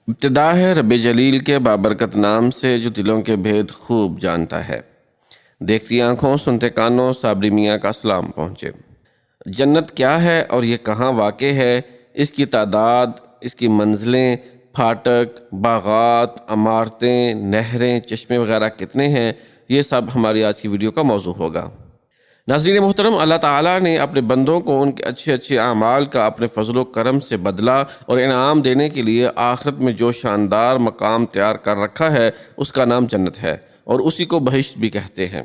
ابتدا ہے رب جلیل کے بابرکت نام سے جو دلوں کے بھید خوب جانتا ہے۔ دیکھتی آنکھوں سنتے کانوں صابری میاں کا سلام پہنچے۔ جنت کیا ہے اور یہ کہاں واقع ہے، اس کی تعداد، اس کی منزلیں، پھاٹک، باغات، عمارتیں، نہریں، چشمے وغیرہ کتنے ہیں، یہ سب ہماری آج کی ویڈیو کا موضوع ہوگا۔ ناظرین محترم، اللہ تعالیٰ نے اپنے بندوں کو ان کے اچھے اچھے اعمال کا اپنے فضل و کرم سے بدلہ اور انعام دینے کے لیے آخرت میں جو شاندار مقام تیار کر رکھا ہے اس کا نام جنت ہے، اور اسی کو بہشت بھی کہتے ہیں۔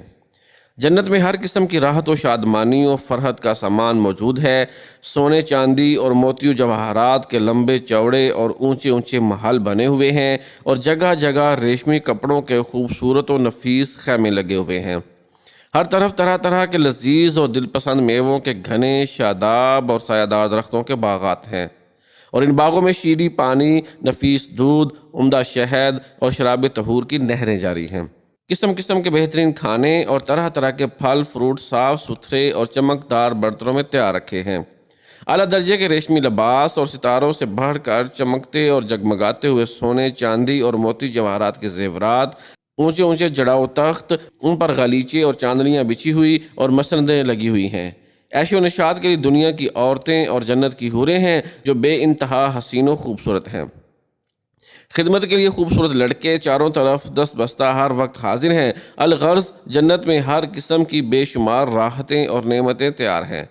جنت میں ہر قسم کی راحت و شادمانی و فرحت کا سامان موجود ہے۔ سونے چاندی اور موتی و جواہرات کے لمبے چوڑے اور اونچے اونچے محل بنے ہوئے ہیں، اور جگہ جگہ ریشمی کپڑوں کے خوبصورت و نفیس خیمے لگے ہوئے ہیں۔ ہر طرف طرح طرح کے لذیذ اور دل پسند میووں کے گھنے شاداب اور سایہ دار درختوں کے باغات ہیں، اور ان باغوں میں شیریں پانی، نفیس دودھ، عمدہ شہد اور شراب طہور کی نہریں جاری ہیں۔ قسم قسم کے بہترین کھانے اور طرح طرح کے پھل فروٹ صاف ستھرے اور چمکدار برتنوں میں تیار رکھے ہیں۔ اعلیٰ درجے کے ریشمی لباس اور ستاروں سے بڑھ کر چمکتے اور جگمگاتے ہوئے سونے چاندی اور موتی جواہرات کے زیورات، اونچے اونچے جڑاؤ تخت، ان پر غالیچے اور چاندنیاں بچھی ہوئی اور مسندیں لگی ہوئی ہیں۔ عیش و نشاط کے لیے دنیا کی عورتیں اور جنت کی حوریں ہیں جو بے انتہا حسین و خوبصورت ہیں۔ خدمت کے لیے خوبصورت لڑکے چاروں طرف دست بستہ ہر وقت حاضر ہیں۔ الغرض جنت میں ہر قسم کی بے شمار راحتیں اور نعمتیں تیار ہیں،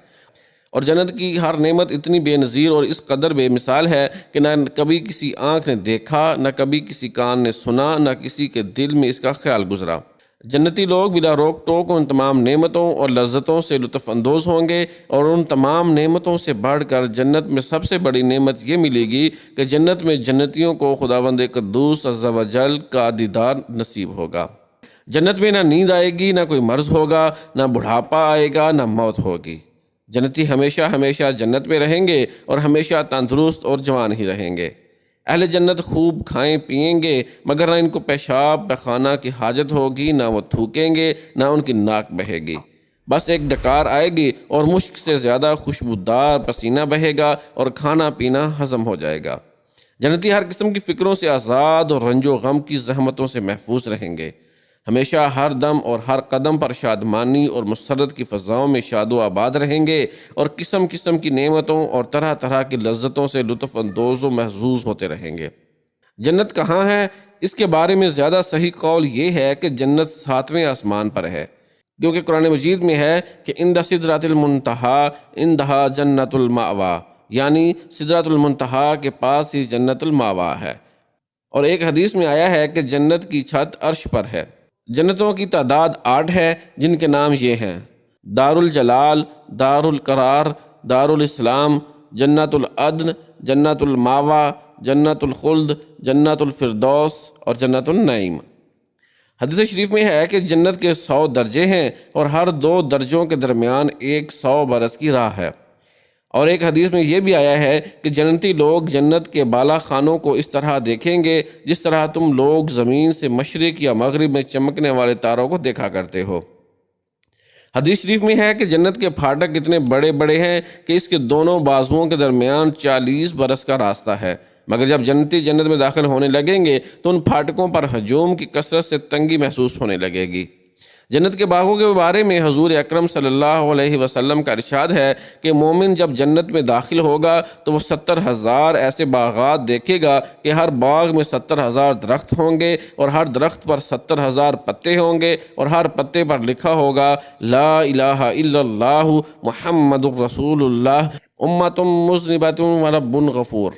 اور جنت کی ہر نعمت اتنی بے نظیر اور اس قدر بے مثال ہے کہ نہ کبھی کسی آنکھ نے دیکھا، نہ کبھی کسی کان نے سنا، نہ کسی کے دل میں اس کا خیال گزرا۔ جنتی لوگ بلا روک ٹوک ان تمام نعمتوں اور لذتوں سے لطف اندوز ہوں گے، اور ان تمام نعمتوں سے بڑھ کر جنت میں سب سے بڑی نعمت یہ ملے گی کہ جنت میں جنتیوں کو خداوند قدوس عز و جل کا دیدار نصیب ہوگا۔ جنت میں نہ نیند آئے گی، نہ کوئی مرض ہوگا، نہ بڑھاپا آئے گا، نہ موت ہوگی۔ جنتی ہمیشہ ہمیشہ جنت میں رہیں گے اور ہمیشہ تندرست اور جوان ہی رہیں گے۔ اہل جنت خوب کھائیں پئیں گے، مگر نہ ان کو پیشاب پیخانہ کی حاجت ہوگی، نہ وہ تھوکیں گے، نہ ان کی ناک بہے گی۔ بس ایک ڈکار آئے گی اور مشک سے زیادہ خوشبودار پسینہ بہے گا اور کھانا پینا ہضم ہو جائے گا۔ جنتی ہر قسم کی فکروں سے آزاد اور رنج و غم کی زحمتوں سے محفوظ رہیں گے۔ ہمیشہ ہر دم اور ہر قدم پر شادمانی اور مسرت کی فضاؤں میں شاد و آباد رہیں گے، اور قسم قسم کی نعمتوں اور طرح طرح کی لذتوں سے لطف اندوز و محظوظ ہوتے رہیں گے۔ جنت کہاں ہے؟ اس کے بارے میں زیادہ صحیح قول یہ ہے کہ جنت 7ویں آسمان پر ہے، کیونکہ قرآن مجید میں ہے کہ عند سدرۃ المنتہیٰ عندہا جنت المأویٰ، یعنی سدرۃ المنتہیٰ کے پاس ہی جنت المأویٰ ہے۔ اور ایک حدیث میں آیا ہے کہ جنت کی چھت عرش پر ہے۔ جنتوں کی تعداد 8 ہے، جن کے نام یہ ہیں: دار الجلال، دار القرار، دار الاسلام، جنت العدن، جنت المأویٰ، جنت الخلد، جنت الفردوس اور جنت النعیم۔ حدیث شریف میں ہے کہ جنت کے 100 درجے ہیں، اور ہر 2 درجوں کے درمیان 100 برس کی راہ ہے۔ اور ایک حدیث میں یہ بھی آیا ہے کہ جنتی لوگ جنت کے بالا خانوں کو اس طرح دیکھیں گے جس طرح تم لوگ زمین سے مشرق یا مغرب میں چمکنے والے تاروں کو دیکھا کرتے ہو۔ حدیث شریف میں ہے کہ جنت کے پھاٹک اتنے بڑے بڑے ہیں کہ اس کے دونوں بازوؤں کے درمیان 40 برس کا راستہ ہے، مگر جب جنتی جنت میں داخل ہونے لگیں گے تو ان پھاٹکوں پر ہجوم کی کثرت سے تنگی محسوس ہونے لگے گی۔ جنت کے باغوں کے بارے میں حضور اکرم صلی اللہ علیہ وسلم کا ارشاد ہے کہ مومن جب جنت میں داخل ہوگا تو وہ 70,000 ایسے باغات دیکھے گا کہ ہر باغ میں 70,000 درخت ہوں گے، اور ہر درخت پر 70,000 پتے ہوں گے، اور ہر پتے پر لکھا ہوگا لا الہ الا اللہ محمد الرسول اللہ امۃ مذنبۃ ورب غفور،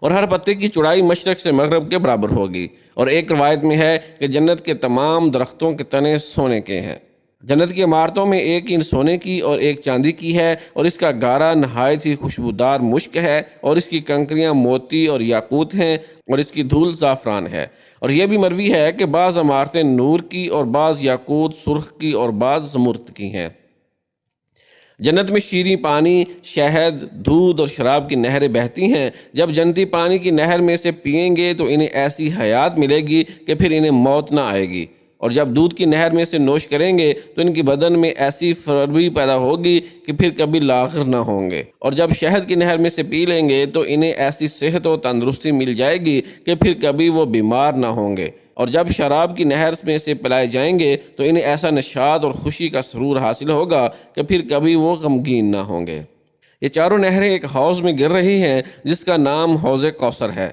اور ہر پتے کی چوڑائی مشرق سے مغرب کے برابر ہوگی۔ اور ایک روایت میں ہے کہ جنت کے تمام درختوں کے تنے سونے کے ہیں۔ جنت کی عمارتوں میں ایک اینٹ سونے کی اور ایک چاندی کی ہے، اور اس کا گارا نہایت ہی خوشبودار مشک ہے، اور اس کی کنکریاں موتی اور یاقوت ہیں، اور اس کی دھول زعفران ہے۔ اور یہ بھی مروی ہے کہ بعض عمارتیں نور کی اور بعض یاقوت سرخ کی اور بعض زمرد کی ہیں۔ جنت میں شیریں پانی، شہد، دودھ اور شراب کی نہریں بہتی ہیں۔ جب جنتی پانی کی نہر میں سے پئیں گے تو انہیں ایسی حیات ملے گی کہ پھر انہیں موت نہ آئے گی۔ اور جب دودھ کی نہر میں سے نوش کریں گے تو ان کی بدن میں ایسی فربی پیدا ہوگی کہ پھر کبھی لاغر نہ ہوں گے، اور جب شہد کی نہر میں سے پی لیں گے تو انہیں ایسی صحت و تندرستی مل جائے گی کہ پھر کبھی وہ بیمار نہ ہوں گے، اور جب شراب کی نہر میں سے پلائے جائیں گے تو انہیں ایسا نشاط اور خوشی کا سرور حاصل ہوگا کہ پھر کبھی وہ غمگین نہ ہوں گے۔ یہ چاروں نہریں ایک حوض میں گر رہی ہیں جس کا نام حوض کوثر ہے،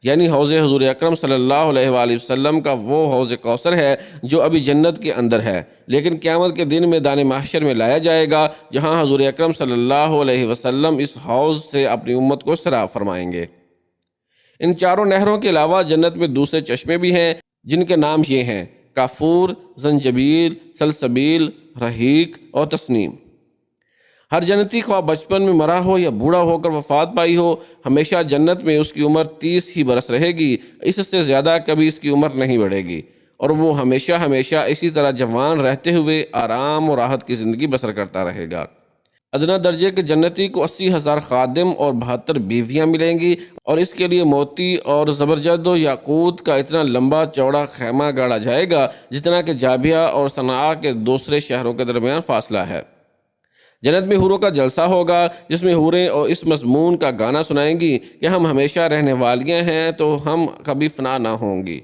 یعنی حوض حضور اکرم صلی اللہ علیہ وآلہ وسلم کا وہ حوض کوثر ہے جو ابھی جنت کے اندر ہے، لیکن قیامت کے دن میدان محشر میں لایا جائے گا، جہاں حضور اکرم صلی اللہ علیہ وسلم اس حوض سے اپنی امت کو سیراب فرمائیں گے۔ ان چاروں نہروں کے علاوہ جنت میں دوسرے چشمے بھی ہیں جن کے نام یہ ہیں: کافور، زنجبیل، سلسبیل، رحیق اور تسنیم۔ ہر جنتی خواہ بچپن میں مرا ہو یا بوڑھا ہو کر وفات پائی ہو، ہمیشہ جنت میں اس کی عمر 30 ہی برس رہے گی، اس سے زیادہ کبھی اس کی عمر نہیں بڑھے گی، اور وہ ہمیشہ ہمیشہ اسی طرح جوان رہتے ہوئے آرام و راحت کی زندگی بسر کرتا رہے گا۔ ادنا درجے کے جنتی کو 80,000 خادم اور 72 بیویاں ملیں گی، اور اس کے لیے موتی اور زبرجد و یاقوت کا اتنا لمبا چوڑا خیمہ گاڑا جائے گا جتنا کہ جابیہ اور صنعاء کے دوسرے شہروں کے درمیان فاصلہ ہے۔ جنت میں حوروں کا جلسہ ہوگا جس میں حوریں اور اس مضمون کا گانا سنائیں گی کہ ہم ہمیشہ رہنے والیاں ہیں تو ہم کبھی فنا نہ ہوں گی،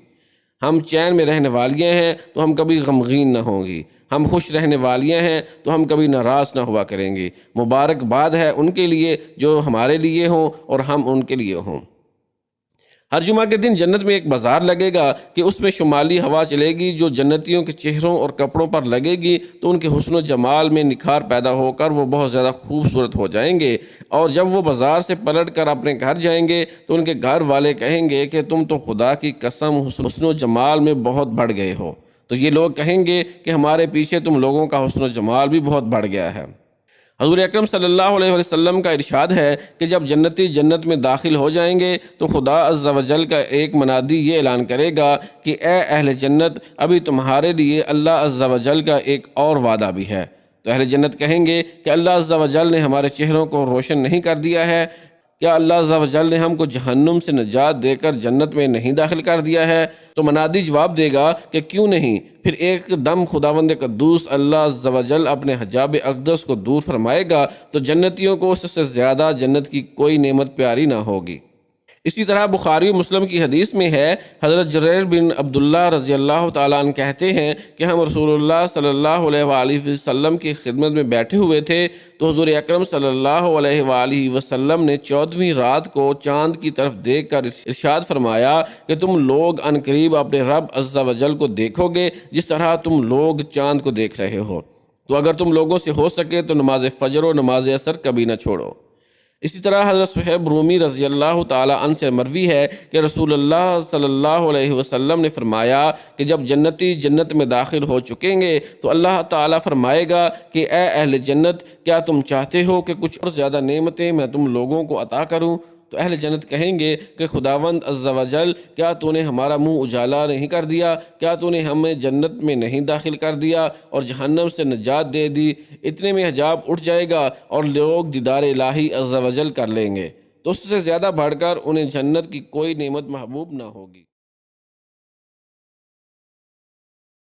ہم چین میں رہنے والیاں ہیں تو ہم کبھی غمگین نہ ہوں گی، ہم خوش رہنے والیاں ہیں تو ہم کبھی ناراض نہ ہوا کریں گی۔ مبارک باد ہے ان کے لیے جو ہمارے لیے ہوں اور ہم ان کے لیے ہوں۔ ہر جمعہ کے دن جنت میں ایک بازار لگے گا کہ اس میں شمالی ہوا چلے گی جو جنتیوں کے چہروں اور کپڑوں پر لگے گی تو ان کے حسن و جمال میں نکھار پیدا ہو کر وہ بہت زیادہ خوبصورت ہو جائیں گے، اور جب وہ بازار سے پلٹ کر اپنے گھر جائیں گے تو ان کے گھر والے کہیں گے کہ تم تو خدا کی قسم حسن و جمال میں بہت بڑھ گئے ہو، تو یہ لوگ کہیں گے کہ ہمارے پیچھے تم لوگوں کا حسن و جمال بھی بہت بڑھ گیا ہے۔ حضور اکرم صلی اللہ علیہ وسلم کا ارشاد ہے کہ جب جنتی جنت میں داخل ہو جائیں گے تو خدا عز و جل کا ایک منادی یہ اعلان کرے گا کہ اے اہل جنت، ابھی تمہارے لیے اللہ عز و جل کا ایک اور وعدہ بھی ہے۔ تو اہل جنت کہیں گے کہ اللہ عز و جل نے ہمارے چہروں کو روشن نہیں کر دیا ہے؟ کیا اللہ عز و جل نے ہم کو جہنم سے نجات دے کر جنت میں نہیں داخل کر دیا ہے؟ تو منادی جواب دے گا کہ کیوں نہیں۔ پھر ایک دم خداوند قدوس اللہ عز و جل اپنے حجاب اقدس کو دور فرمائے گا تو جنتیوں کو اس سے زیادہ جنت کی کوئی نعمت پیاری نہ ہوگی۔ اسی طرح بخاری و مسلم کی حدیث میں ہے، حضرت جریر بن عبداللہ رضی اللہ تعالیٰ عنہ کہتے ہیں کہ ہم رسول اللہ صلی اللہ علیہ وآلہ وسلم کی خدمت میں بیٹھے ہوئے تھے تو حضور اکرم صلی اللہ علیہ وآلہ وسلم نے 14ویں رات کو چاند کی طرف دیکھ کر ارشاد فرمایا کہ تم لوگ عنقریب اپنے رب عز و جل کو دیکھو گے جس طرح تم لوگ چاند کو دیکھ رہے ہو، تو اگر تم لوگوں سے ہو سکے تو نماز فجر و نماز عصر کبھی نہ چھوڑو۔ اسی طرح حضرت صہیب رومی رضی اللہ تعالیٰ عنہ سے مروی ہے کہ رسول اللہ صلی اللہ علیہ وسلم نے فرمایا کہ جب جنتی جنت میں داخل ہو چکیں گے تو اللہ تعالیٰ فرمائے گا کہ اے اہل جنت، کیا تم چاہتے ہو کہ کچھ اور زیادہ نعمتیں میں تم لوگوں کو عطا کروں؟ تو اہل جنت کہیں گے کہ خداوند عز و جل، کیا تو نے ہمارا منہ اجالا نہیں کر دیا؟ کیا تو نے ہمیں جنت میں نہیں داخل کر دیا اور جہنم سے نجات دے دی؟ اتنے میں حجاب اٹھ جائے گا اور لوگ دیدار الہی عز و جل کر لیں گے، تو اس سے زیادہ بڑھ کر انہیں جنت کی کوئی نعمت محبوب نہ ہوگی۔